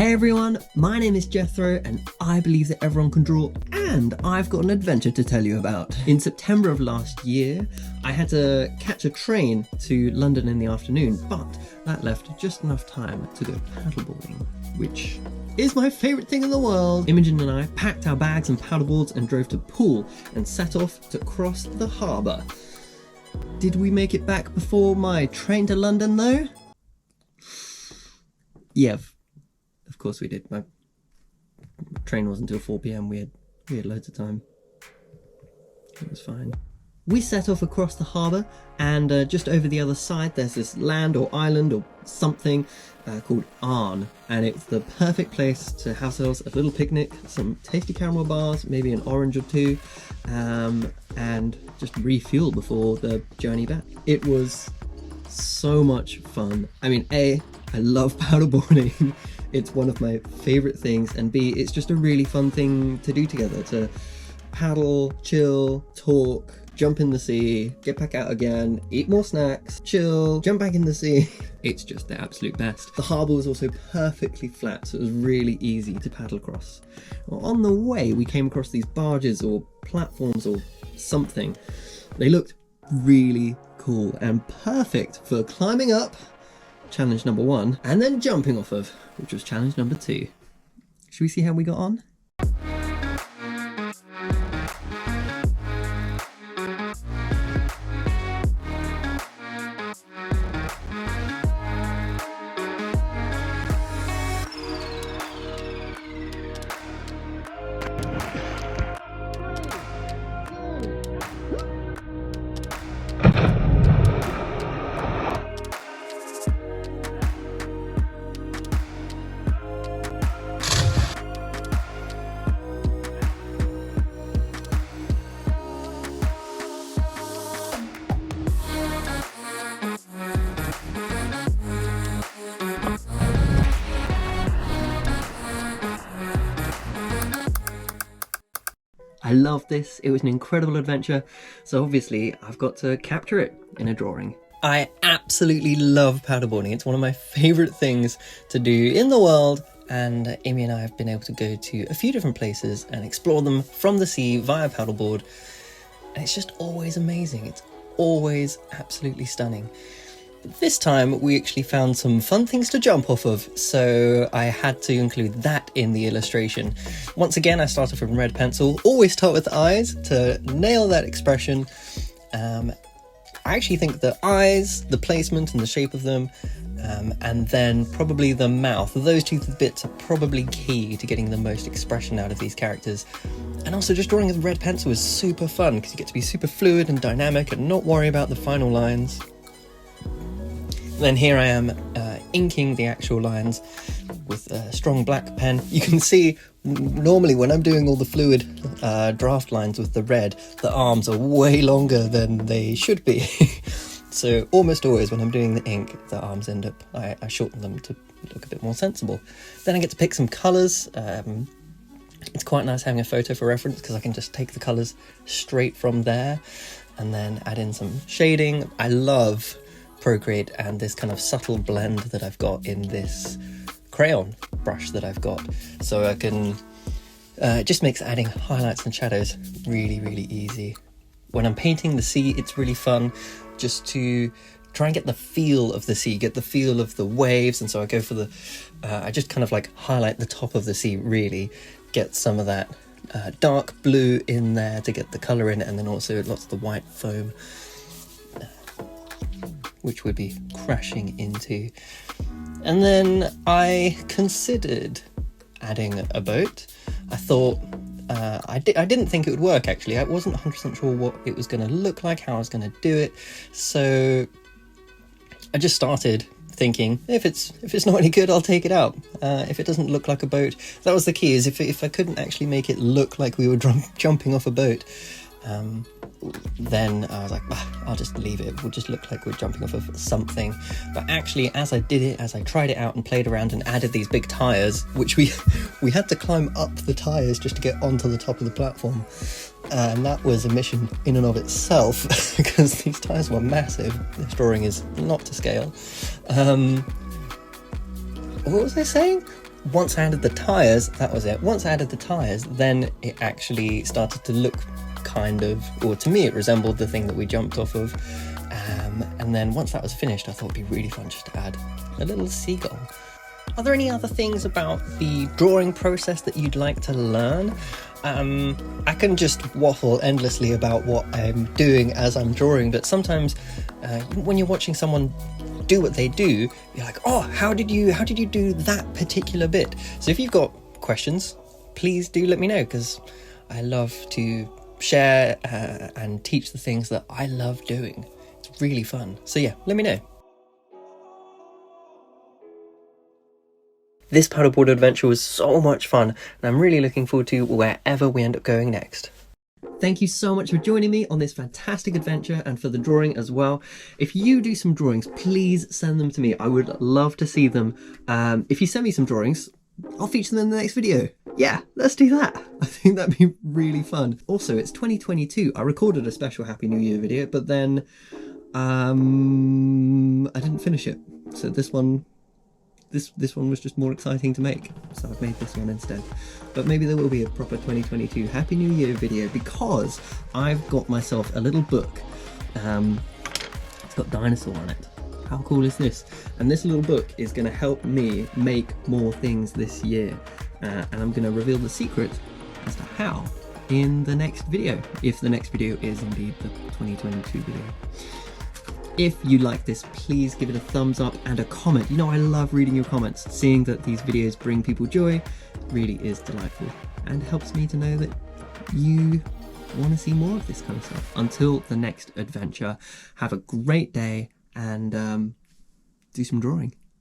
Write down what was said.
Hey everyone, my name is Jethro and I believe that everyone can draw, and I've got an adventure to tell you about. In September of last year, I had to catch a train to London in the afternoon, but that left just enough time to go paddleboarding, which is my favourite thing in the world. Imogen and I packed our bags and paddleboards and drove to Poole and set off to cross the harbour. Did we make it back before my train to London though? Yeah, of course we did. My train wasn't until 4 PM. We had loads of time. It was fine. We set off across the harbour, and just over the other side there's this land or island or something called Arn, and it's the perfect place to have ourselves a little picnic, some tasty caramel bars, maybe an orange or two, and just refuel before the journey back. It was so much fun. I mean, A, I love paddleboarding. It's one of my favourite things, and B, it's just a really fun thing to do together, to paddle, chill, talk, jump in the sea, get back out again, eat more snacks, chill, jump back in the sea. It's just the absolute best. The harbour was also perfectly flat, so it was really easy to paddle across. Well, on the way, we came across these barges or platforms or something. They looked really cool and perfect for climbing up, challenge number 1, and then jumping off of, which was challenge number 2. Should we see how we got on? I love this. It was an incredible adventure, so obviously I've got to capture it in a drawing. I absolutely love paddleboarding. It's one of my favourite things to do in the world, and Amy and I have been able to go to a few different places and explore them from the sea via paddleboard, and it's just always amazing. It's always absolutely stunning. This time we actually found some fun things to jump off of, so I had to include that in the illustration. Once again, I started from red pencil. Always start with the eyes to nail that expression. I actually think the eyes, the placement and the shape of them, and then probably the mouth, those two bits are probably key to getting the most expression out of these characters. And also just drawing with red pencil is super fun because you get to be super fluid and dynamic and not worry about the final lines. Then here I am inking the actual lines with a strong black pen. You can see normally when I'm doing all the fluid draft lines with the red, the arms are way longer than they should be. So almost always when I'm doing the ink, the arms end up, I shorten them to look a bit more sensible. Then I get to pick some colours. It's quite nice having a photo for reference because I can just take the colours straight from there and then add in some shading. I love Procreate and this kind of subtle blend that I've got in this crayon brush that I've got, so I can it just makes adding highlights and shadows really easy. When I'm painting the sea, it's really fun just to try and get the feel of the sea, get the feel of the waves, and so I go for the I just kind of like highlight the top of the sea, really get some of that dark blue in there to get the colour in it, and then also lots of the white foam which we'd be crashing into. And then I considered adding a boat. I thought, I didn't think it would work actually. I wasn't 100% sure what it was going to look like, how I was going to do it. So I just started thinking, if it's not any good, I'll take it out. If it doesn't look like a boat, that was the key, is if I couldn't actually make it look like we were jumping off a boat, then I was like, I'll just leave it. We'll just look like we're jumping off of something. But actually, as I did it, as I tried it out and played around and added these big tyres, which we had to climb up the tyres just to get onto the top of the platform, and that was a mission in and of itself because these tyres were massive. This drawing is not to scale. What was I saying? once I added the tyres, that was it. Once I added the tyres, then it actually started to look kind of, or to me it resembled the thing that we jumped off of. And then once that was finished, I thought it'd be really fun just to add a little seagull. Are there any other things about the drawing process that you'd like to learn? I can just waffle endlessly about what I'm doing as I'm drawing, but sometimes when you're watching someone do what they do, you're like, oh, how did you do that particular bit? So if you've got questions, please do let me know, because I love to share and teach the things that I love doing. It's really fun. So yeah, let me know. This paddleboard adventure was so much fun, and I'm really looking forward to wherever we end up going next. Thank you so much for joining me on this fantastic adventure, and for the drawing as well. If you do some drawings, please send them to me. I would love to see them. If you send me some drawings, I'll feature them in the next video. Yeah, let's do that. I think that'd be really fun. Also, it's 2022. I recorded a special Happy New Year video, but then I didn't finish it. So this one was just more exciting to make, so I've made this one instead. But maybe there will be a proper 2022 Happy New Year video, because I've got myself a little book. It's got dinosaur on it. How cool is this? And this little book is going to help me make more things this year, and I'm going to reveal the secret as to how in the next video, if the next video is indeed the 2022 video. If you like this, please give it a thumbs up and a comment. You know, I love reading your comments. Seeing that these videos bring people joy really is delightful, and helps me to know that you want to see more of this kind of stuff. Until the next adventure, have a great day, and do some drawing.